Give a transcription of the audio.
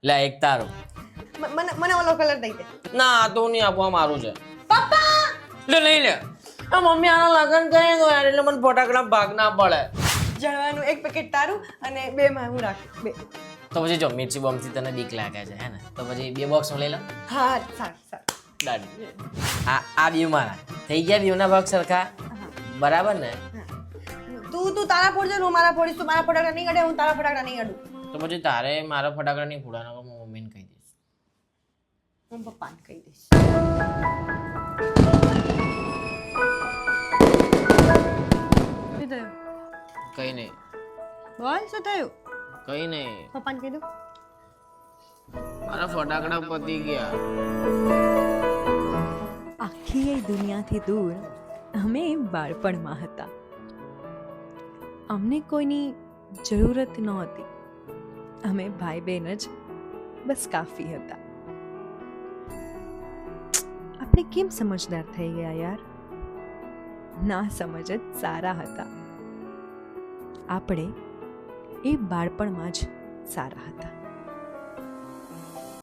લે એક તારો. મને મને ઓલો કલર દઈ દે. ના આ તો નહીં આપવા મારું છે. પપ્પા લે લઈ લે. આ મમ્મી આના લગન કરે તો યાર એટલે મને ફટાકડા ભાગ ના પડે. જળવાનું એક પેકેટ તારું અને 2 માં હું રાખું 2. તો પછી જો મિર્ચી બોમ્બથી તને બીક લાગે છે હે ને, તો પછી 2 બોક્સ લઈ લે. હા સારું. ડન. આ બીવ મારા થઈ ગયા, બીવના ભાગ સરખા બરાબર ને? તું તારા ફોડજે, હું મારા ફોડીશ. તું મારા ફટાકડા નહીં કાઢે, હું તારા ફટાકડા નહીં કાઢું. તો પછી તારે મારા ફટાકડા નહીં ફોડવાના, હું મમ્મીને કહી દઈશ. હું પપ્પાને કહી દઈશ. શું થયું? કઈ નહીં. બોલ શું થયું? કઈ નહીં, પપ્પાને કીધું? મારા ફટાકડા પતી ગયા. આખી એ દુનિયાથી દૂર અમે બાળપણમાં હતા. અમને કોઈની જરૂરત નહોતી. અમે ભાઈ બહેન જ બસ કાફી હતા. આપણે કેમ સમજદાર થઈ ગયા યાર? ના સમજ જ સારા હતા. આપણે એ બાળપણમાં જ સારા હતા.